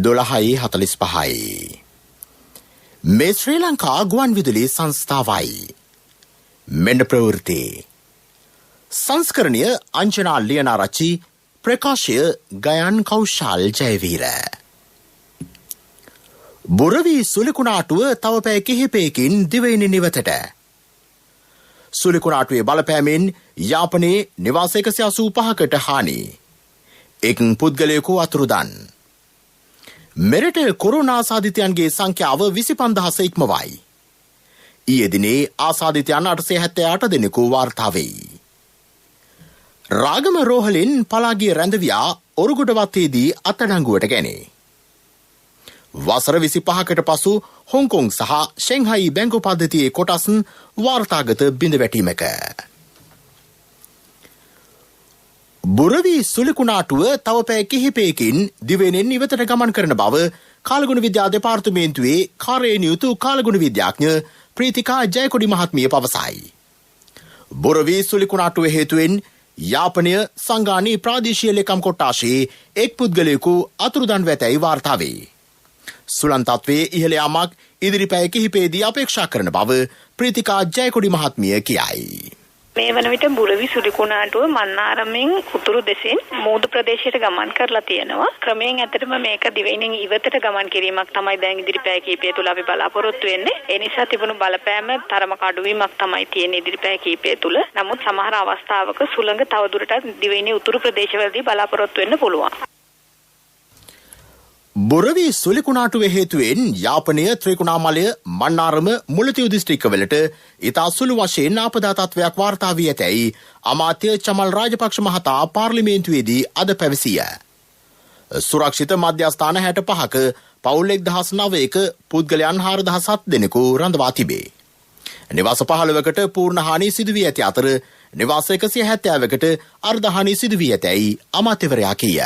12:45 මේ ශ්‍රී ලංකා ගුවන් විදුලි සංස්ථාවයි. මෙන්න ප්‍රවෘත්ති. සංස්කරණීය අංජනා ලියනාරච්චි, ප්‍රකාශය ගයන් කෞශල් ජයවීර. බුරවි සුලිකුණාටුව තව පැය කිහිපයකින් දිවයින නිවතට. සුලිකුණාටුවේ බලපෑමෙන් යාපනයේ නිවාස 185කට හානි. එක් පුද්ගලයෙකු අතුරුදන්. මෙරට කොරෝනා ආසාදිතයන්ගේ සංඛ්‍යාව 25,000 ඉක්මවයි. ඊයේ දිනේ ආසාදිතයන් 878 දෙනෙකු වාර්තා වෙයි. රාගම රෝහලින් පලාගිය රැඳවියා ඔරුගොඩවත්තේදී අත්අඩංගුවට ගැනේ. වසර 25කට පසු හොංකොං සහ ෂෙන්හයි බැංකු පද්ධතියේ කොටස් වාර්තාගත බිඳවැටීමක. බුරවි සුලිකුණාටුව තව පැය කිහිපයකින් දිවයිනෙන් ඉවතට ගමන් කරන බව කාලගුණ විද්‍යා දෙපාර්තමේන්තුවේ කාර්යයෙන් නියුතු කාලගුණ විද්‍යාඥ ප්‍රීතිකා ජයකොඩි මහත්මිය පවසයි. බුරවි සුලිකුණාටුව හේතුවෙන් යාපනය සංගානී ප්‍රාදේශීය ලේකම් කොට්ටාශයේ එක් පුද්ගලයෙකු අතුරුදන් වැතැයි වාර්තා වේ. සුළං තත්ත්වයේ ඉහළ යාමක් ඉදිරි පැය කිහිපයේදී අපේක්ෂා කරන බව ප්‍රීතිකා ජයකොඩි මහත්මිය කියයි. මේ වන විට බුරවි සුලිකුණාටුව මන්නාරමෙන් උතුරු දෙසින් මූදු ප්‍රදේශයට ගමන් කරලා තියෙනවා. ක්‍රමයෙන් ඇත්තටම මේක දිවයිනෙන් ඉවතට ගමන් කිරීමක් තමයි දැන් ඉදිරි පැය කිහිපය තුළ අපි බලාපොරොත්තු වෙන්නේ. ඒ නිසා තිබුණු බලපෑම තරමක අඩුවීමක් තමයි තියෙන්නේ ඉදිරි පැය කිහිපය තුළ. නමුත් සමහර අවස්ථාවක සුළඟ තවදුරටත් දිවයිනේ උතුරු ප්‍රදේශවලදී බලාපොරොත්තු වෙන්න පුළුවන්. බුරවි සුලිකුණාටුවේ හේතුවෙන් යාපනය ත්‍රිකුණාමලය මන්නාරම මුලතිව් දිස්ත්‍රික්කවලට ඉතා සුළු වශයෙන් ආපදා තත්ත්වයක් වාර්තා වී ඇතැයි අමාත්‍ය චමල් රාජපක්ෂ මහතා පාර්ලිමේන්තුවේදී අද පැවසිය. සුරක්ෂිත මධ්‍යස්ථාන 65ක පවුල් 1009ක පුද්ගලයන් 4007 දෙනෙකු රඳවා තිබේ. නිවාස 15කට පූර්ණ හානි සිදු වී ඇති අතර නිවාස 170කට අර්ධ හානි සිදු වී ඇතැයි අමාත්‍යවරයා කීය.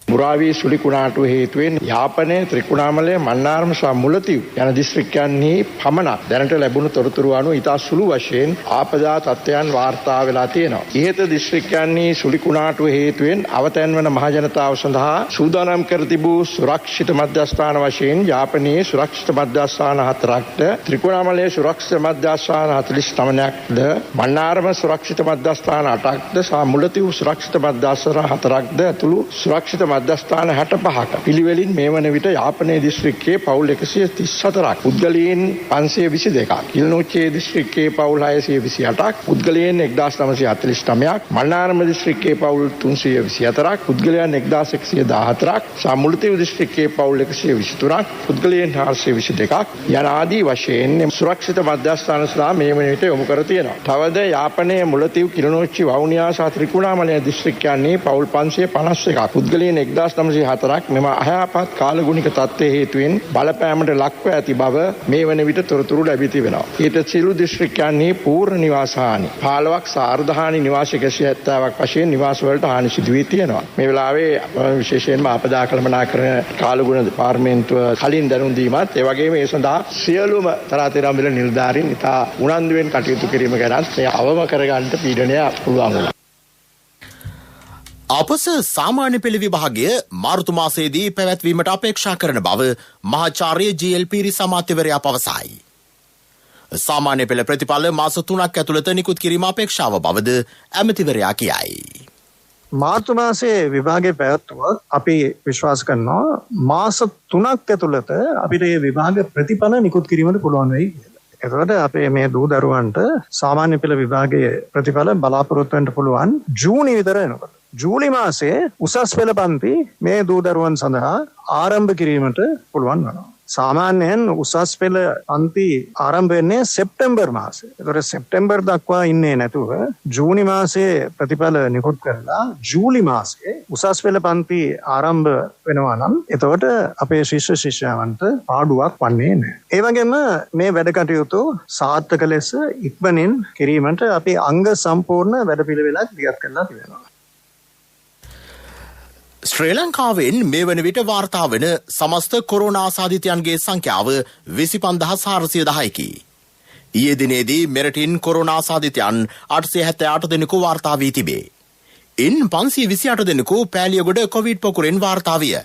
බුරාවි සුලිකුණාටුව හේතුවෙන් යාපනයේ ත්‍රිකුණාමලය මන්නාරම සහ මුලතිව් යන දිස්ත්‍රික්කයන්හි පමණක් දැනට ලැබුණු තොරතුරු අනුව ඉතා සුළු වශයෙන් ආපදා තත්ත්වයන් වාර්තා වෙලා තියෙනවා. ඉහත දිස්ත්‍රික්කයන්හි සුලිකුණාටුව හේතුවෙන් අවතැන් වන මහජනතාව සඳහා සූදානම් කර තිබූ සුරක්ෂිත මධ්‍යස්ථාන වශයෙන් යාපනයේ සුරක්ෂිත මධ්‍යස්ථාන 4ක්ද, ත්‍රිකුණාමලයේ සුරක්ෂිත මධ්‍යස්ථාන 49ක්ද, මන්නාරම සුරක්ෂිත මධ්‍යස්ථාන 8ක්ද සහ මුලතිව් සුරක්ෂිත මධ්‍යස්ථාන 4ක්ද ඇතුළු සුරක්ෂිත මධ්‍යස්ථාන 65ක පිළිවෙලින් මේ වන විට යාපනයේ දිස්ත්‍රික්කයේ පවුල් 134ක්, පුද්ගලයන් 522ක්, කිල්නෝච්චේ දිස්ත්‍රික්කයේ පවුල් 628ක්, පුද්ගලයන් 1949ක්, මන්නාරම දිස්ත්‍රික්කයේ පවුල් 324ක්, පුද්ගලයන් 1114ක්, සහ මුලතිව් දිස්ත්‍රික්කයේ පවුල් 123ක්, පුද්ගලයන් 422ක් යන ආදී වශයෙන් සුරක්ෂිත මධ්‍යස්ථාන සඳහා මේ වන විට යොමු කර තියෙනවා. තවද යාපනයේ මුලතිව් කිල්නෝච්චි වවුනියා සහ ත්‍රිකුණාමලය දිස්ත්‍රික්කයන්හි පවුල් 551ක්, පුද්ගලයන් 1904ක් මෙම අයහපත් කාලගුණික තත්ත්වයේ හේතුවෙන් බලපෑමට ලක්ව ඇති බව මේ වන විට තොරතුරු ලැබී තිබෙනවා. ඊට සියලු දිස්ත්‍රික්කයන්හි පූර්ණ නිවාස හානි 15ක් සහ අර්ධ හානි නිවාස 170ක් වශයෙන් නිවාස වලට හානි සිදු වී තියෙනවා. මේ වෙලාවේ විශේෂයෙන්ම ආපදා කළමනාකරණ කාලගුණ දෙපාර්තමේන්තුව කලින් දැනුම් දීමත් ඒ වගේම ඒ සඳහා සියලුම තරාතිරම් වල නිලධාරීන් ඉතා උනන්දුවෙන් කටයුතු කිරීම ගැන මේ අවම කරගන්න පීඩනය පුළුවන් වුණා. අපස සාමාන්‍ය පෙළ විභාගය මාර්තු මාසයේදී පැවැත්වීමට අපේක්ෂා කරන බව මහාචාර්ය ජී.එල්. පීරිස් අමාත්‍යවරයා පවසයි. සාමාන්‍ය පෙළ ප්‍රතිඵල මාස 3ක් ඇතුළත නිකුත් කිරීම අපේක්ෂාව බවද ඇමතිවරයා කියයි. මාර්තු මාසයේ විභාගයේ පැවැත්වුවොත් අපි විශ්වාස කරනවා මාස 3ක් ඇතුළත අපිට මේ විභාග ප්‍රතිඵල නිකුත් කිරීමට පුළුවන් වෙයි කියලා. එතකොට අපේ මේ දූ දරුවන්ට සාමාන්‍ය පෙළ විභාගයේ ප්‍රතිඵල බලාපොරොත්තු වෙන්න පුළුවන් ජූනි විතර එනකොට. ජූලි මාසයේ උසස් පෙළ පන්ති මේ දූ දරුවන් සඳහා ආරම්භ කිරීමට පුළුවන් වෙනවා. සාමාන්‍යයෙන් උසස් පෙළ පන්ති ආරම්භ වෙන්නේ සෙප්තැම්බර් මාසයේ. ඒතකොට සෙප්තැම්බර් දක්වා ඉන්නේ නැතුව ජූනි මාසයේ ප්‍රතිඵල නිකුත් කරලා ජූලි මාසයේ උසස් පෙළ පන්ති ආරම්භ වෙනවා නම් එතකොට අපේ ශිෂ්‍ය ශිෂ්‍යාවන්ට පාඩුවක් වන්නේ නැහැ. ඒ වගේම මේ වැඩ කටයුතු සාර්ථක ලෙස ඉක්මනින් කිරීමට අපි අංග සම්පූර්ණ වැඩපිළිවෙලක් දියත් කරලා තිබෙනවා. ශ්‍රී ලංකාවෙන් මේ වන විට වාර්තා වන සමස්ත කොරෝනා ආසාදිතයන්ගේ සංඛ්‍යාව 25410කි. ඊයේ දිනේදී මෙරටින් කොරෝනා ආසාදිතයන් 878 දෙනෙකු වාර්තා වී තිබේ. ඉන් 528 දෙනෙකු පෑලියගොඩ කොවිඩ් පොකුරෙන් වාර්තා විය.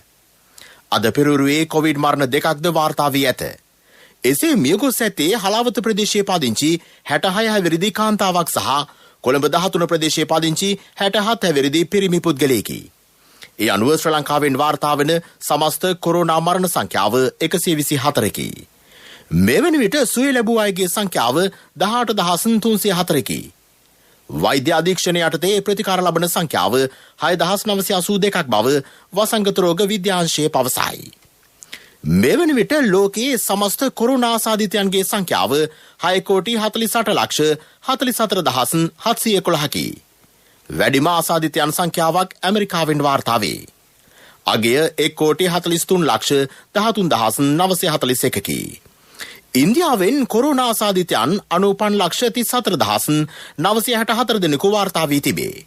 අද පෙරවරුවේ කොවිඩ් මරණ දෙකක්ද වාර්තා වී ඇත. එසේ මියගොස් ඇත්තේ හලාවත ප්‍රදේශයේ පදිංචි 66 හැවිරිදි කාන්තාවක් සහ කොළඹ 13 ප්‍රදේශයේ පදිංචි 67 හැවිරිදි පිරිමි පුද්ගලයෙකි. ඒ අනුව ශ්‍රී ලංකාවෙන් වාර්තා වන සමස්ත කොරෝනා මරණ සංඛ්‍යාව 124කි. මෙවැනි විට සුවය ලැබූ අයගේ සංඛ්‍යාව 18304කි. වෛද්‍ය අධීක්ෂණය යටතේ ප්‍රතිකාර ලබන සංඛ්‍යාව 6982ක් බව වසංගත රෝග විද්‍යාංශය පවසයි. මෙවැනි විට ලෝකයේ සමස්ත කොරෝනා ආසාදිතයන්ගේ සංඛ්‍යාව 6,48,44,711කි. වැඩිම ආසාදිතයන් සංඛ්‍යාවක් ඇමරිකාවෙන් වාර්තා වේ. අගය 1,43,13,941කි. ඉන්දියාවෙන් කොරෝනා ආසාදිතයන් 95,34,964 දෙනෙකු වාර්තා වී තිබේ.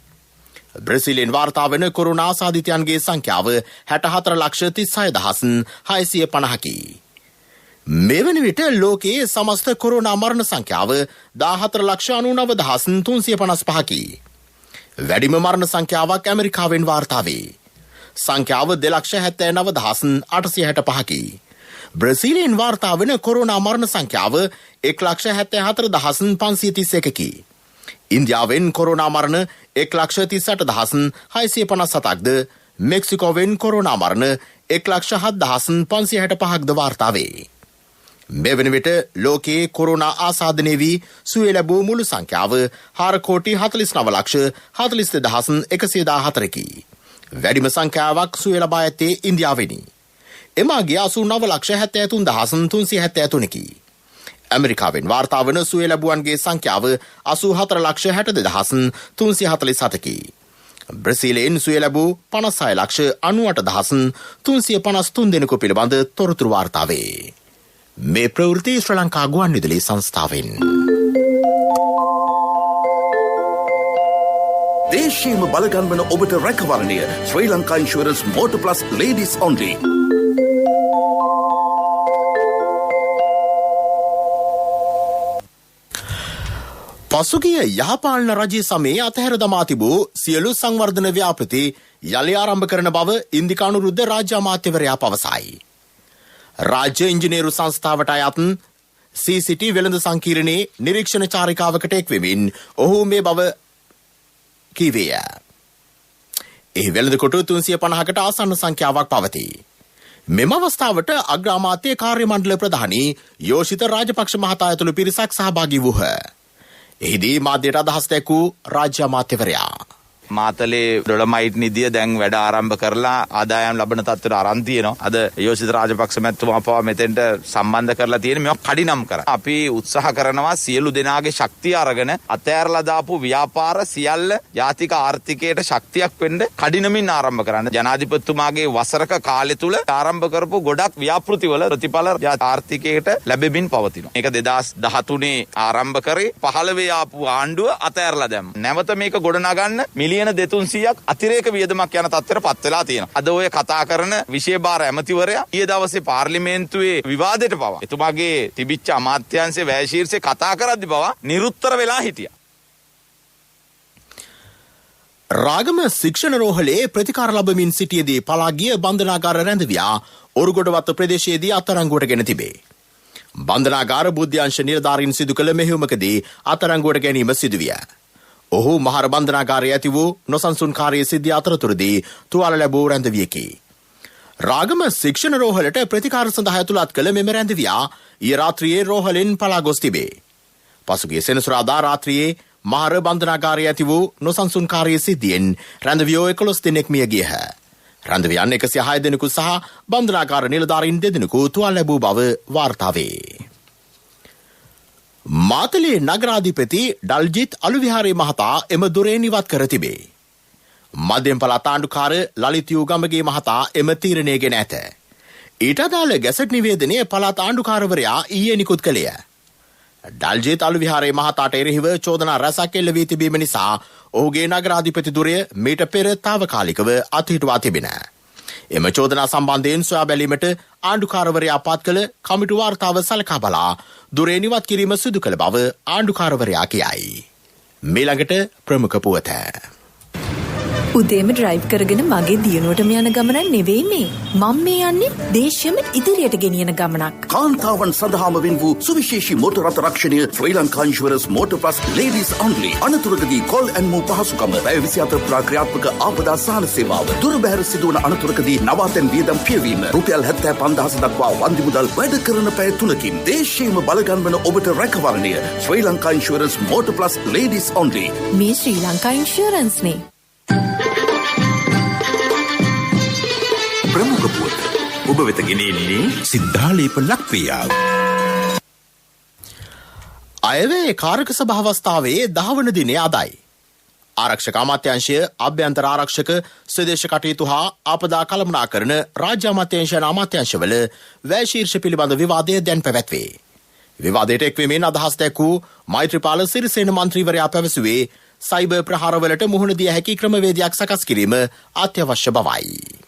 බ්‍රසීලෙන් වාර්තා වන කොරෝනා ආසාදිතයන්ගේ සංඛ්‍යාව 64,36,650කි. මෙවැනි විට ලෝකයේ සමස්ත කොරෝනා මරණ සංඛ්‍යාව 14,99,355කි. වැඩිම මරණ සංඛ්‍යාවක් ඇමරිකාවෙන් වාර්තා වේ. සංඛ්‍යාව 2,79,865කි. බ්‍රසීලයෙන් වාර්තා වන කොරෝනා මරණ සංඛ්‍යාව 1,74,531කි. ඉන්දියාවෙන් කොරෝනා මරණ 1,38,657ක්ද, මෙක්සිකෝවෙන් කොරෝනා මරණ 1,07,565ක්ද වාර්තා වේ. මෙවැනි විට ලෝකයේ කොරෝනා ආසාදනය වී සුවය ලැබූ මුළු සංඛ්‍යාව 4,49,42,114කි. වැඩිම සංඛ්‍යාවක් සුවය ලබා ඇත්තේ ඉන්දියාවෙනි. එමාගේ 89,73,373කි. ඇමරිකාවෙන් වාර්තා වන සුවය ලැබුවන්ගේ සංඛ්‍යාව 84,62,347කි. බ්‍රසීලයෙන් සුවය ලැබූ 56,98,353 දෙනෙකු පිළිබඳ තොරතුරු වාර්තා වේ. මේ ප්‍රවෘත්ති ශ්‍රී ලංකා ගුවන්විදුලි සංස්ථාවෙන්. දේශීයම බලගන්වන ඔබට රැකවරණය Sri Lanka insurance motor plus ladies only. පසුගිය යහපාලන රජය සමයේ අතහැර දමා තිබූ සියලු සංවර්ධන ව්‍යාපෘති යළි ආරම්භ කරන බව ඉන්දිකානුරුද්ධ රාජ්‍ය අමාත්‍යවරයා පවසයි. රාජ්‍ය ඉංජිනේරු සංස්ථාවට අයත් CCT වෙළඳ සංකීර්ණයේ නිරීක්ෂණ චාරිකාවකට එක්වෙමින් ඔහු මේ බව කීවේය. එහි වෙළඳ කොටු 350කට ආසන්න සංඛ්‍යාවක් පවතී. මෙම අවස්ථාවට අග්‍රාමාත්‍ය කාර්ය මණ්ඩල ප්‍රධානී යෝෂිත රාජපක්ෂ මහතා ඇතුළු පිරිසක් සහභාගී වූහ. එහිදී මාධ්‍යට අදහස් දැක්වූ රාජ්‍ය අමාත්‍යවරයා මාතලේ ඩොලමයිට් නිදිය දැන් වැඩ ආරම්භ කරලා ආදායම් ලබන තත්ත්වයට අරන් තියෙනවා. අද යෝෂිත රාජපක්ෂ මැතිතුමා පවා මෙතෙන්ට සම්බන්ධ කරලා තියෙන මේවා කඩිනම් කරා. අපි උත්සාහ කරනවා සියලු දෙනාගේ ශක්තිය අරගෙන අතෑරලා දාපු ව්‍යාපාර සියල්ල ජාතික ආර්ථිකයට ශක්තියක් වෙන්න කඩිනමින් ආරම්භ කරන්න. ජනාධිපතිතුමාගේ වසරක කාලය තුල ආරම්භ කරපු ගොඩක් ව්‍යාපෘතිවල ප්‍රතිඵල ආර්ථිකයට ලැබෙමින් පවතිනවා. මේක 2013 ආරම්භ කරේ 15 ආපු ආණ්ඩුව අතෑරලා දැම්මා. නැවත මේක ගොඩනගන්න මිලියන 200ක් අතිරේක වියදමක් යන තත්ත්වයට පත් වෙලා තියෙනවා. අද ඔය කතා කරන විශේෂ ඇමතිවරයා ඊයේ දවසේ පාර්ලිමේන්තුවේ විවාදයට පවා එතුමාගේ තිබිච්ච අමාත්‍යාංශයේ වැය ශීර්ෂේ කතා කරද්දි පවා නිරුත්තර වෙලා හිටියා. රාගම ශික්ෂණ රෝහලේ ප්‍රතිකාර ලබමින් සිටියේදී පලා ගිය බන්ධනාගාර රැඳවියා ඔරුගොඩවත්ත ප්‍රදේශයේදී අත්අඩංගුවට ගෙන තිබේ. බන්ධනාගාර බුද්ධ්‍යංශ නිලධාරීන් සිදු කළ මෙහෙයුමකදී අත්අඩංගුවට ගැනීම සිදුවිය. ඔහු මහර බන්ධනාගාරයේ ඇති වූ නොසන්සුන්කාරී සිද්ධිය අතරතුරදී තුවාල ලැබූ රැඳවියෙකි. රාගම ශික්ෂණ රෝහලට ප්‍රතිකාර සඳහා ඇතුළත් කළ මෙම රැඳවියා ඊයේ රාත්‍රියේ රෝහලෙන් පලා ගොස් තිබේ. පසුගිය සෙනසුරාදා රාත්‍රියේ මහර බන්ධනාගාරයේ ඇති වූ නොසන්සුන්කාරී සිද්ධියෙන් රැඳවියෝ 11 දෙනෙක් මිය ගියහ. රැඳවියන් 106 දෙනෙකු සහ බන්ධනාගාර නිලධාරීන් 2 දෙනෙකු තුවාල ලැබූ බව වාර්තා වේ. මාතලේ නගරාධිපති ඩල්ජිත් අලුවිහාරේ මහතා එම දොරෙන් ඉවත් කර තිබේ. මධ්‍යම පළාත් ආණ්ඩුකාර ලලිත් යූගමගේ මහතා එම තීරණය ගෙන ඇත. ඊට අදාළ ගැසට් නිවේදනය පළාත් ආණ්ඩුකාරවරයා ඊයේ නිකුත් කළේය. ඩල්ජිත් අලුවිහාරේ මහතාට එරෙහිව චෝදනා රැසක් එල්ල වී තිබීම නිසා ඔහුගේ නගරාධිපති දුරය මීට පෙර తాවකාලිකව අත්හිටුවා තිබෙන. එම චෝදනා සම්බන්ධයෙන් සොයා බැලීමට ආණ්ඩුකාරවරයා පත් කළ කමිටු වාර්තාව සලකා බලා දුරෙන් ඉවත් කිරීම සිදු කළ බව ආණ්ඩුකාරවරයා කියයි. මීළඟට ප්‍රමුඛ පුවත. උදේම ඩ්‍රයිව් කරගෙන මගේ දියුණුවටම යන ගමනක් නෙවෙයි මේ. මම මේ යන්නේ දේශයම ඉදිරියට ගෙනියන ගමනක්. කාන්තාවන් සඳහාම වෙන් වූ සුවිශේෂී මෝටර් රථ රක්ෂණය Sri Lanka insurance motor plus ladies only. අනතුරකදී කෝල් ඇන්ඩ් මූව් පහසුකම, පැය 24 පුරා ක්‍රියාත්මක ආපදා සහන සේවාව, දුරබැහැර සිදුවන අනතුරකදී නවාතැන් වියදම් පියවීම, රුපියල් 75,000 දක්වා වන්දි මුදල් වැඩ කරන පැය 3කින් දේශීයම බලගන්වන ඔබට රැකවරණය Sri Lanka insurance motor plus ladies only. මේ ශ්‍රී ලංකා ඉන්ෂුරන්ස්නේ. ප්‍රමුඛ පුවත ඔබ වෙත ගෙනෙන්නේ සිද්ධාලේප ලක්ප්‍රියාව. අයවැය කාරක සභාවස්ථාවේ 10 වන දිනය අදයි. ආරක්ෂක අමාත්‍යාංශය, අභ්‍යන්තර ආරක්ෂක, ස්වදේශ කටයුතු හා ආපදා කළමනාකරන රාජ්‍ය අමාත්‍යාංශ යන අමාත්‍යාංශවල වැය ශීර්ෂ පිළිබඳ විවාදය දැන් පැවැත්වේ. විවාදයට එක්වීමෙන් අදහස් දැක්වූ මෛත්‍රීපාල සිරිසේන මන්ත්‍රීවරයා පැවසුවේ සයිබර් ප්‍රහාරවලට මුහුණ දිය හැකි ක්‍රමවේදයක් සකස් කිරීම අත්‍යවශ්‍ය බවයි.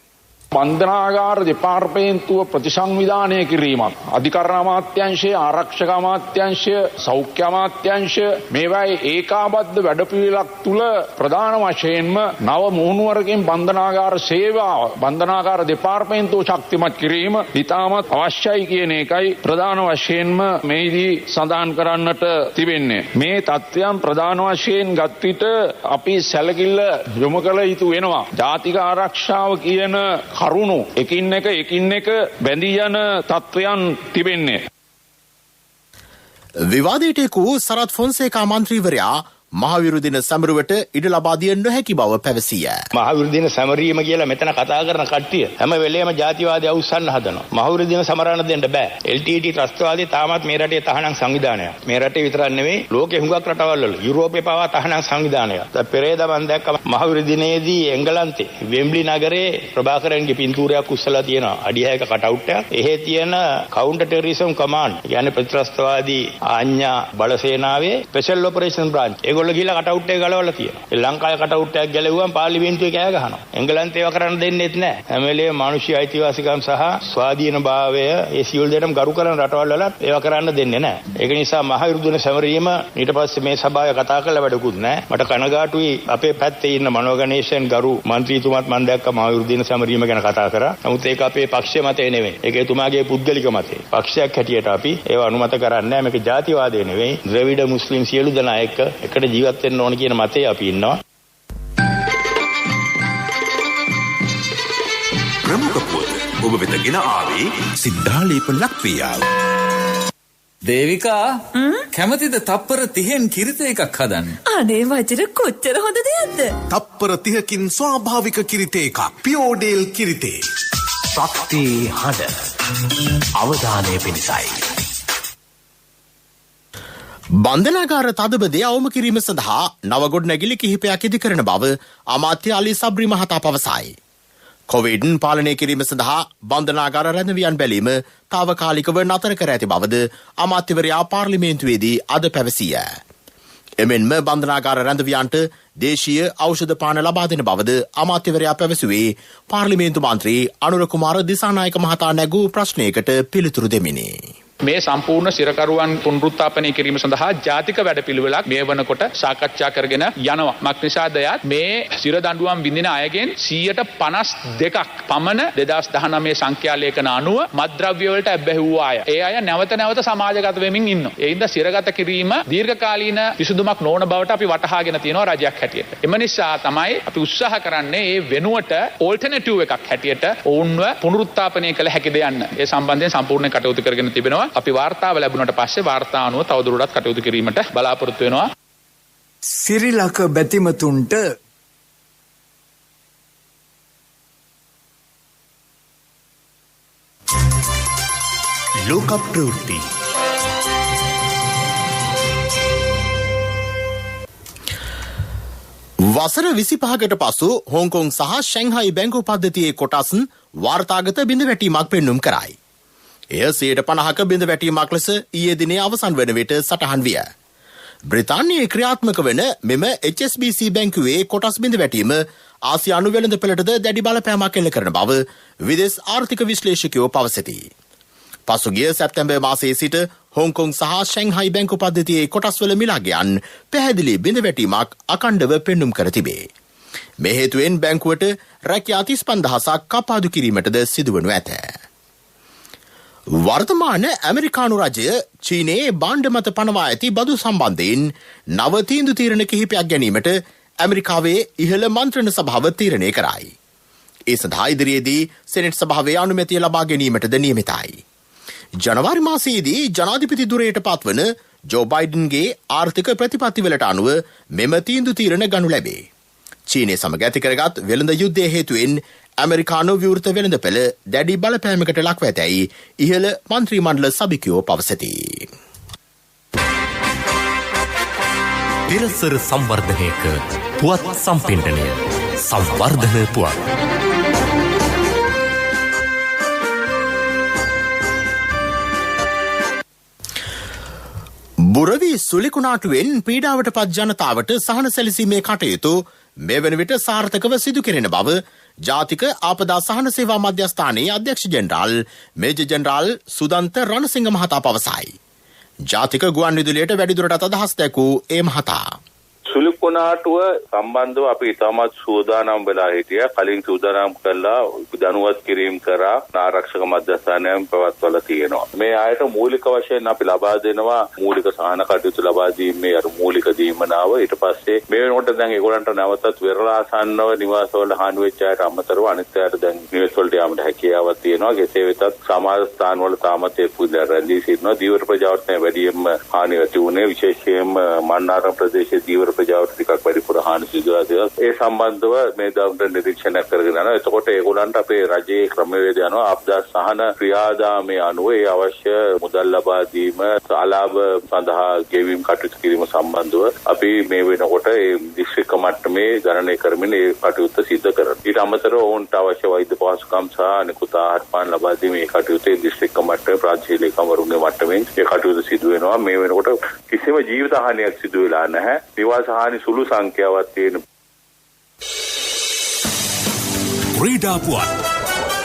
බන්ධනාගාර දෙපාර්තමේන්තුව ප්‍රතිසංවිධානය කිරීමක්, අධිකරණ අමාත්‍යාංශය, ආරක්ෂක අමාත්‍යාංශය, සෞඛ්‍ය අමාත්‍යාංශය මේවායේ ඒකාබද්ධ වැඩපිළිවෙලක් තුල ප්‍රධාන වශයෙන්ම නව මුහුණුවරකින් බන්ධනාගාර සේවාව, බන්ධනාගාර දෙපාර්තමේන්තුව ශක්තිමත් කිරීම ඉතාමත් අවශ්‍යයි කියන එකයි ප්‍රධාන වශයෙන්ම මේදී සඳහන් කරන්නට තිබෙන්නේ. මේ තත්ත්වයන් ප්‍රධාන වශයෙන් ගත් විට අපි සැලකිල්ල යොමු කළ යුතු වෙනවා. ජාතික ආරක්ෂාව කියන කරුණු එකින් එක බැඳී යන තත්ත්වයන් තිබෙන්නේ. විවාදයට එක් වූ සරත් ෆොන්සේකා මන්ත්‍රීවරයා මහවිරු දින සැමරුවට ඉඩ ලබා දිය නොහැකි බව පැවසිය. මහවිරු දින සැමරීම කියලා මෙතන කතා කරන කට්ටිය හැම වෙලේම ජාතිවාදී අවුස්සන්න හදනවා. මහවිරු දින සමරන්න දෙන්න බෑ. LTT ත්‍රස්තවාදී තාමත් මේ රටේ තහනම් සංවිධානයක්. මේ රටේ විතරක් නෙවෙයි ලෝකේ හුඟක් රටවල් වල යුරෝපේ පවා තහනම් සංවිධානයක්. දැන් පෙරේද මම දැක්ක මහවිරු දිනේදී එංගලන්තේ වෙම්බ්ලි නගරේ ප්‍රභාකරන්ගේ පින්තූරයක් උස්සලා තියෙනවා. අඩි 6ක කටවුට් එකක්. එහෙ තියෙන කවුන්ටර් ටෙරරිසම් කමාන්ඩ් කියන්නේ ප්‍රතිත්‍රස්තවාදී ආඥා බලසේනාවේ ස්පෙෂල් ඔපරේෂන් බ්‍රාන්ච් ගිහලා කටවුට් එක ගලවලා තියෙනවා. ලංකාවේ කටවුට් එකක් ගැලෙව්වම පාර්ලිමේන්තුවේ කෑ ගහනවා. එංගලන්තේ ඒව කරන්න දෙන්නෙත් නැහැ. හැම වෙලේම මානුෂික අයිතිවාසිකම් සහ ස්වාධීනභාවය ඒ සියලු දේටම ගරු කරන රටවල් වල ඒව කරන්න දෙන්නේ නැහැ. ඒක නිසා මහවිරු දින සැමරීම ඊට පස්සේ මේ සභාවේ කතා කරලා වැඩකුත් නැහැ. මට කනගාටුයි අපේ පැත්තේ ඉන්න මනෝ ගණේෂන් ගරු මන්ත්‍රීතුමත් මම දැක්ක මහවිරු දින සැමරීම ගැන කතා කරා. නමුත් ඒක අපේ පක්ෂයේ මතය නෙවෙයි. ඒක එතුමාගේ පුද්ගලික මතය. පක්ෂයක් හැටියට අපි ඒව අනුමත කරන්නේ නැහැ. මේක ජාතිවාදය නෙවෙයි. ද්‍රවිඩ මුස්ලිම් සියලු දෙනා එක්ක එකට ජීවත් වෙන්න ඕන කියන මතේ අපි ඉන්නවා. ප්‍රමුඛ පුවත ඔබ වෙත ගෙන ආවේ සිද්ධාලේප ලක්ප්‍රියාව. දේවිකා කැමතිද තප්පර 30න් කිරිත එකක් හදන්න? අනේ වචන කොච්චර හොඳ දෙයක්ද? තප්පර 30කින් ස්වාභාවික කිරිත එකක්. පියෝඩේල් කිරිතේ. ශක්ති හඬ. අවධානය පිණිසයි. බන්ධනාගාර තදබදය අවම කිරීම සඳහා නව ගොඩනැගිලි කිහිපයක් ඉදිකරන බව අමාත්‍ය අලි සබ්රි මහතා පවසයි. කොවිඩ් පාලනය කිරීම සඳහා බන්ධනාගාර රැඳවියන් බැලීම තාවකාලිකව නතර කර ඇති බවද අමාත්‍යවරයා පාර්ලිමේන්තුවේදී අද පැවසිය. එමෙන්ම බන්ධනාගාර රැඳවියන්ට දේශීය ඖෂධ පාන ලබා දෙන බවද අමාත්‍යවරයා පැවසුවේ පාර්ලිමේන්තු මන්ත්‍රී අනුර කුමාර දිසානායක මහතා නැගූ ප්‍රශ්නයකට පිළිතුරු දෙමිනි. මේ සම්පූර්ණ සිරකරුවන් පුනරුත්ථාපනය කිරීම සඳහා ජාතික වැඩපිළිවෙලක් මේ වනකොට සාකච්ඡා කරගෙන යනවා. මක්නිසාද යත් මේ සිර දඬුවම් විඳින අයගෙන් 52%ක් පමණ 2019 සංඛ්‍යා ලේඛන අනුව මත්ද්‍රව්‍ය වලට ඇබ්බැහි වූ අය. ඒ අය නැවත නැවත සමාජගත වෙමින් ඉන්නවා. ඒ හින්දා සිරගත කිරීම දීර්ඝකාලීන විසඳුමක් නොවන බවට අපි වටහාගෙන තියෙනවා රජයක් හැටියට. එම නිසා තමයි අපි උත්සාහ කරන්නේ මේ වෙනුවට ඕල්ටර්නටිව් එකක් හැටියට ඔවුන්ව පුනරුත්ථාපනය කළ හැකිද යන්න. ඒ සම්බන්ධයෙන් සම්පූර්ණ කටයුතු කරගෙන තිබෙනවා. අපි වාර්තාව ලැබුණට පස්සේ වාර්තා අනුව තවදුරටත් කටයුතු කිරීමට බලාපොරොත්තු වෙනවා. සිරිලක බැතිමතුන්ට ලෝක ප්‍රවෘත්ති. වසර 25කට පසු හොංකොං සහ ෂැන්හයි බැංකු පද්ධතියේ කොටස් වාර්තාගත බිඳවැටීමක් පෙන්නුම් කරයි. එය 50%ක බිඳවැටීමක් ලෙස ඊයේ දිනේ අවසන් වන විට සටහන් විය. බ්‍රිතාන්‍යයේ ක්‍රියාත්මක වන මෙම HSBC බැංකුවේ කොටස් බිඳවැටීම ආසියානු වෙළඳපළටද දැඩි බලපෑමක් එල්ල කරන බව විදේශ ආර්ථික විශ්ලේෂකයෝ පවසති. පසුගිය සැප්තැම්බර් මාසයේ සිට හොංකොං සහ ෂැන්හයි බැංකු පද්ධතියේ කොටස්වල මිලාගයන් පැහැදිලි බිඳවැටීමක් අකණ්ඩව පෙන්නුම් කර තිබේ. මේ හේතුවෙන් බැංකුවට රැකියා 35,000ක් කපාදු කිරීමටද සිදුවනු ඇත. වර්තමාන ඇමරිකානු රජය චීනයේ භාණ්ඩ මත පනවා ඇති බදු සම්බන්ධයෙන් නව තීන්දුව තීරණ කිහිපයක් ගැනීමට ඇමරිකාවේ ඉහළ මන්ත්‍රණ සභාව තීරණය කරයි. ඒ සඳහා ඉදිරියේදී සෙනෙට් සභාවේ අනුමැතිය ලබා ගැනීමටද නියමිතයි. ජනවාරි මාසයේදී ජනාධිපති ධුරයට පත්වන ජෝ බයිඩන්ගේ ආර්ථික ප්‍රතිපත්තිවලට අනුව මෙම තීන්දුව තීරණ ගනු ලැබේ. චීනය සමග ඇති කරගත් වෙළඳ යුද්ධය හේතුවෙන් ඇමරිකානු විවෘත වෙළඳපොළ දැඩි බලපෑමකට ලක්ව ඇතැයි ඉහළ මන්ත්‍රී මණ්ඩල සභිකයෝ පවසති. පෙරසර සංවර්ධනයක පුවත් සම්පින්ඩනය සංවර්ධන පුවත්. බුරවි සුලිකුණාටුවෙන් පීඩාවට පත් ජනතාවට සහන සැලසීමේ කටයුතු මේ වන විට සාර්ථකව සිදු කෙරෙන බව ජාතික ආපදා සහන සේවා මධ්‍යස්ථානයේ අධ්‍යක්ෂ ජෙනරාල් මේජර් ජෙනරාල් සුදන්ත රණසිංහ මහතා පවසයි. ජාතික ගුවන් විදුලියට වැඩිදුරටත් අදහස් දැක්වූ ඒ මහතා සුලිකුණාටුව සම්බන්ධව අපි ඉතාමත් සූදානම් වෙලා හිටියා. කලින් සූදානම් කළා දැනුවත් කිරීම කරා ආරක්ෂක මධ්‍යස්ථානයෙන් පවත්වලා තියෙනවා. මේ ආයත මූලික වශයෙන් අපි ලබා දෙනවා මූලික සහන කටයුතු ලබා දීමේ අර මූලික දීමනාව. ඊට පස්සේ මේ වෙනකොට දැන් ඒගොල්ලන්ට නැවතත් වෙරළාසන්නව නිවාසවල හානි වෙච්ච අයට අමතරව අනිත් අයට දැන් නිවෙස් වලට යාමට හැකියාවක් තියෙනවා. කෙසේ වෙතත් සමාජ ස්ථානවල තාමත් ඒ පුදා රැඳී සිටිනවා. දීවර ප්‍රජාවට වැඩියෙන්ම හානි ඇති වුණේ විශේෂයෙන්ම මන්නාරම් ප්‍රදේශයේ දීවර ප්‍රජාවට ටිකක් වැඩිපුර හානි සිදු වෙලා ඒ සම්බන්ධව මේ දවල්ට නිරීක්ෂණය කරගෙන යනවා. එතකොට ඒගොල්ලන්ට අපේ රජයේ ක්‍රමවේද යනවා ආපදා සහන ක්‍රියාදාමයේ අනුව ඒ අවශ්‍ය මුදල් ලබා දීම අලාභ සඳහා ගෙවීම් කටයුතු කිරීම සම්බන්ධව අපි මේ වෙනකොට ඒ දිස්ත්‍රික්ක මට්ටමේ ගණනය කරමින් ඒ කටයුත්ත සිදු කරනවා. ඊට අමතරව ඔවුන්ට අවශ්‍ය වෛද්‍ය පහසුකම් සහ අනිකුත් ආහාර පාන ලබා දීමේ කටයුතු දිස්ත්‍රික්ක මට්ටමේ ප්‍රාදේශීය ලේකම්වරුන්ගේ මට්ටමින් ඒ කටයුතු සිදු වෙනවා. මේ වෙනකොට කිසිම ජීවිත හානියක් සිදු වෙලා නැහැ. නිවාස හානි සුළු සංඛ්‍යාවක් තියෙන. ක්‍රීඩා පුවත්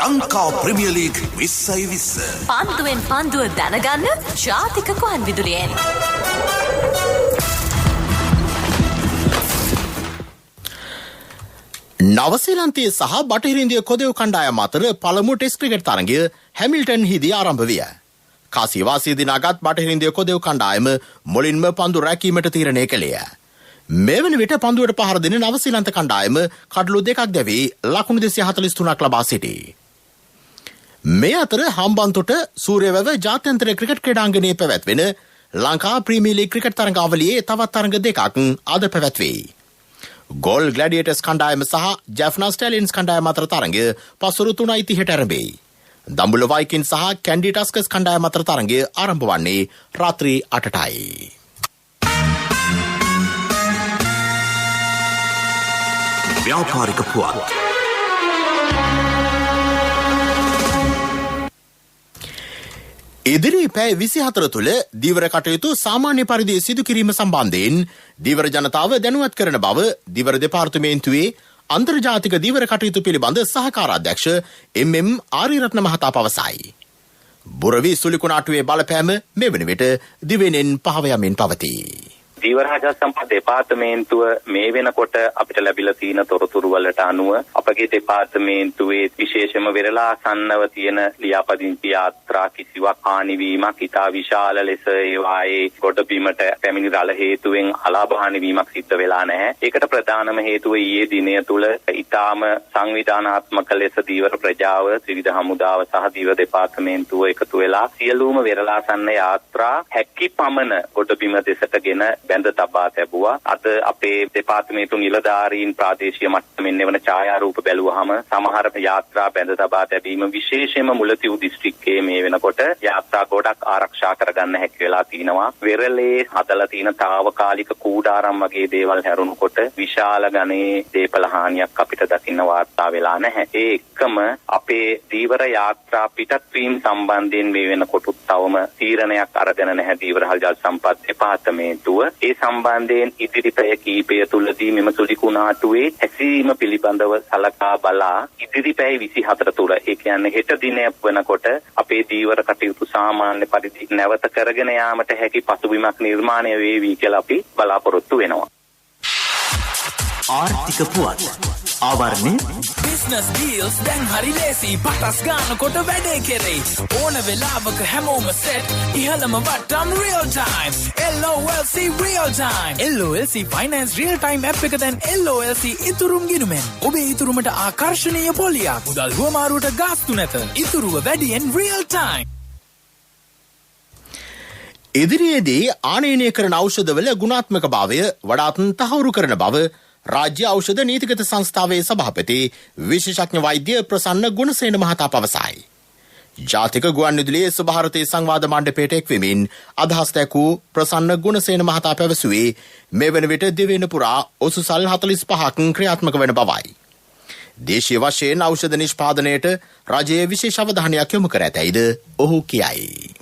ලංකා ප්‍රීමියර් ලීග් 2020 පන්දුවෙන් පන්දුව දැනගන්න ජාතික ගුවන් විදුලියෙන්. නවසීලන්තයේ සහ බටහිර ඉන්දිය කොදෙව් කණ්ඩායම් අතර පළමු ටෙස්ට් ක්‍රිකට් තරගය හැමිල්ටන් හිදී ආරම්භ විය. කාසිවාසී දිනාගත් බටහිර ඉන්දිය කොදෙව් කණ්ඩායම මුලින්ම පන්දු රැකීමට තීරණය කළේය. මේ වන විට පන්දුවට පහර දෙන නවසීලන්ත කණ්ඩායම කඩලු දෙකක් දැවී ලකුණු 243ක් ලබා සිටී. මේ අතර හම්බන්තොට සූර්යවැව ජාත්‍යන්තර ක්‍රිකට් ක්‍රීඩාංගණයේ පැවැත්වෙන ලංකා ප්‍රීමියර් ලීග් ක්‍රිකට් තරගාවලියේ තවත් තරග දෙකක් අද පැවැත්වේ. ගෝල් ග්ලැඩියේටර්ස් කණ්ඩායම සහ ජැෆ්නා ස්ටැලියන්ස් කණ්ඩායම අතර තරගය පසුරු 3:30ට ආරම්භයි. දඹුල්ල වයිකින් සහ කැන්ඩි ටස්කර්ස් කණ්ඩායම අතර තරගය ආරම්භ වන්නේ රාත්‍රී 8ටයි. ව්‍යාපාරික පුවත් ඉදිරි පැය 24 තුළ දීවර කටයුතු සාමාන්‍ය පරිදි සිදු කිරීම සම්බන්ධයෙන් දීවර ජනතාව දැනුවත් කරන බව දීවර දෙපාර්තමේන්තුවේ අන්තර්ජාතික දීවර කටයුතු පිළිබඳ සහකාරාධ්‍යක්ෂ එම්.එම්. ආරියරත්න මහතා පවසයි. බුරවි සුලිකුණාටුවේ බලපෑම මේ වන විට දිවෙනෙන් පහව යමින් පවතී. දීවර හජ සම්පත් දෙපාර්තමේන්තුව මේ වෙනකොට අපිට ලැබිලා තියෙන තොරතුරු වලට අනුව අපගේ දෙපාර්තමේන්තුවේ විශේෂම වෙරළාසන්නව තියෙන ලියාපදිංචි යාත්‍රා කිසිවක් හානි වීමක් ඉතා විශාල ලෙස ඒවායේ ගොඩබිමට පැමිණි රළ හේතුවෙන් අලාභ හානි වීමක් සිද්ධ වෙලා නැහැ. ඒකට ප්‍රධානම හේතුව ඊයේ දිනය තුල ඉතාම සංවිධානාත්මක ලෙස දීවර ප්‍රජාව, ත්‍රිවිධ හමුදාව සහ දීවර දෙපාර්තමේන්තුව එකතු වෙලා සියලුම වෙරළාසන්න යාත්‍රා හැකි පමණ ගොඩබිම දෙසටගෙන බැඳ තබා තිබුවා. අද අපේ දෙපාර්තමේන්තු නිලධාරීන් ප්‍රාදේශීය මට්ටමින් එවන ඡායාරූප බැලුවහම සමහර යාත්‍රා බැඳ තබා තැබීම විශේෂයෙන්ම මුලතිව් දිස්ත්‍රික්කයේ මේ වෙනකොට යාත්‍රා ගොඩක් ආරක්ෂා කරගන්න හැකි වෙලා තිනවා. වෙරළේ හදලා තියෙන තාවකාලික කූඩාරම් වගේ දේවල් හැරුණුකොට විශාල ගණයේ දේපල හානියක් අපිට දකින්න වාර්තා වෙලා නැහැ. ඒ එක්කම අපේ දීවර යාත්‍රා පිටත් වීම සම්බන්ධයෙන් මේ වෙනකොට තවම තීරණයක් අරගෙන නැහැ දීවර ජල සම්පත් දෙපාර්තමේන්තුව. ඒ සම්බන්ධයෙන් ඉදිරි පැය කීපය තුළදී මෙම සුලිකුණාටුවේ හැසිරීම පිළිබඳව සලකා බලා ඉදිරි පැය 24 තුළ ඒ කියන්නේ හෙට දිනය වෙනකොට අපේ දීවර කටයුතු සාමාන්‍ය පරිදි නැවත කරගෙන යාමට හැකි පසුබිමක් නිර්මාණය වේවි කියලා අපි බලාපොරොත්තු වෙනවා. ආර්ථික පුවත්. ආවරණය බිස්නස් ඩීල්ස් දැන් හරි ලේසි. පටස් ගන්නකොට වැඩේ කෙරෙයි. ඕන වෙලාවක හැමෝම සෙට්. ඉහළම වට්ටම් real time. LOLC real time. LOLC finance real time app එක දැන් LOLC ඉතුරුම් ගිණුමෙන්. ඔබේ ඉතුරුමට ආකර්ශනීය පොලියක්. මුදල් හුවමාරුවට ගාස්තු නැත. ඉතුරුව වැඩියෙන් රියල් ටයිම්. ඉදිරියේදී ආනයනය කරන ඖෂධවල ගුණාත්මක භාවය වඩාත් තහවුරු කරන බව රාජ්‍ය ඖෂධ නීතිගත සංස්ථාවේ සභාපති විශේෂඥ වෛද්‍ය ප්‍රසන්න ගුණසේන මහතා පවසයි. ජාතික ගුවන්විදුලියේ සභාරතේ සංවාද මණ්ඩපයට එක්වෙමින් අදහස් දැක්වූ ප්‍රසන්න ගුණසේන මහතා පැවසුවේ මේ වන විට දිවයින පුරා ඔසුසල් 45ක් ක්‍රියාත්මක වන බවයි. දේශීය වශයෙන් ඖෂධ නිෂ්පාදනයට රජයේ විශේෂ අවධානයක් යොමු කර ඇතැයිද ඔහු කියයි.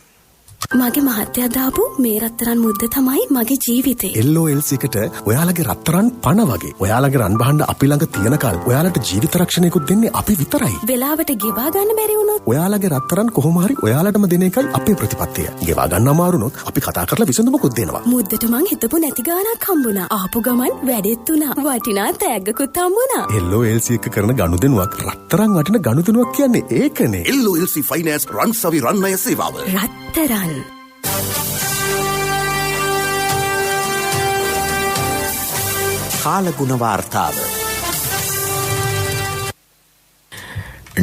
මගේ මහත්තයා දාපු මේ රත්තරන් මුද්ද තමයි මගේ ජීවිතේ. LOLC එකට ඔයාලගේ රත්තරන් පණ වගේ. ඔයාලගේ රන් බහන්න අපි ළඟ තියනකල් ඔයාලට ජීවිත රක්ෂණයකුත් දෙන්නේ අපි විතරයි. වෙලාවට ගෙවා ගන්න බැරි වුණොත් ඔයාලගේ රත්තරන් කොහොම හරි ඔයාලටම දෙන එකයි අපේ ප්‍රතිපත්තිය. ගෙවා ගන්න අමාරුනොත් අපි කතා කරලා විසඳුමකුත් දෙනවා. මුද්දට මං හිතපු නැති ගාණක් හම්බුණා. ආපු ගමන් වැඩෙත් උනා. වටිනා තෑග්ගකුත් හම්බුණා. LOLC එක කරන ගනුදෙනුවක් රත්තරන් වටින ගනුදෙනුවක් කියන්නේ ඒකනේ. LOLC ෆයිනෑන්ස් රන්සවි රන්නය සේවාව. රත්තරන් කාලගුණ වාර්තාව.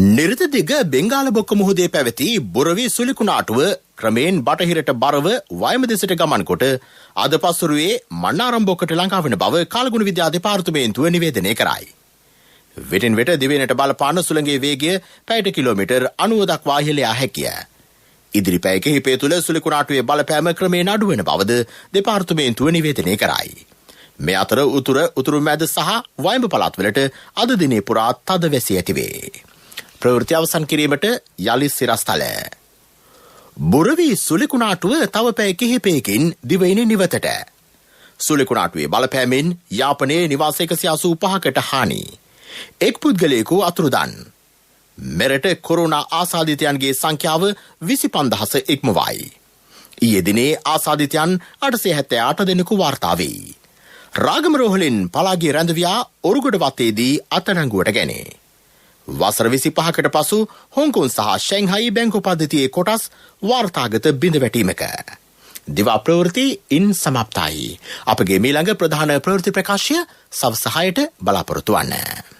නිර්තදිග බෙංගාල බොක්ක මුහුදේ පැවති බොරවි සුලිකුණාටුව ක්‍රමයෙන් බටහිරට බරව වයම දෙසට ගමන් කොට අද පසුරුවේ මන්නාරම් බොක්කට ලංකා වන බව කාලගුණ විද්‍යා දෙපාර්තමේන්තුව නිවේදනය කරයි. වෙටින් වෙට දිවෙනට බලපාන සුළඟේ වේගය පැයට කිලෝමීටර් 90 දක්වා ඉහළ යා හැකිය. ඉදිරි පැය කිහිපය තුළ සුලිකුණාටුවේ බලපෑම ක්‍රමයෙන් අඩු වෙන බවද දෙපාර්තමේන්තුව නිවේදනය කරයි. මේ අතර උතුරු මැද සහ වයඹ පළාත්වලට අද දිනේ පුරා තද වැසි ඇතිවේ. ප්‍රවෘත්ති අවසන් කිරීමට යලි සිරස්තල. බොරවි සුලිකුණාටුව තව පැය කිහිපයකින් දිවයින නිවතට. සුලිකුණාටුවේ බලපෑමෙන් යාපනයේ නිවාස 185කට හානි. එක් පුද්ගලයෙකු අතුරුදන්. මෙරට කොරෝනා ආසාදිතයන්ගේ සංඛ්‍යාව 25000 ඉක්මවයි. ඊයේ දිනේ ආසාදිතයන් 878 දෙනෙකු වාර්තා වේ. රාගමරෝහලින් පලාගිය රැඳවියා ඔරුගොඩ වත්තේදී අත්අඩංගුවට ගැනේ. වසර 25කට පසු හොංකොං සහ ෂැන්හයි බැංකු පද්ධතියේ කොටස් වාර්තාගත බිඳ වැටීමක. දිවා ප්‍රවෘත්ති ඉන් සමාප්තයි. අපගේ මීළඟ ප්‍රධාන ප්‍රවෘත්ති ප්‍රකාශය සවස් 6ට බලාපොරොත්තු වන්න.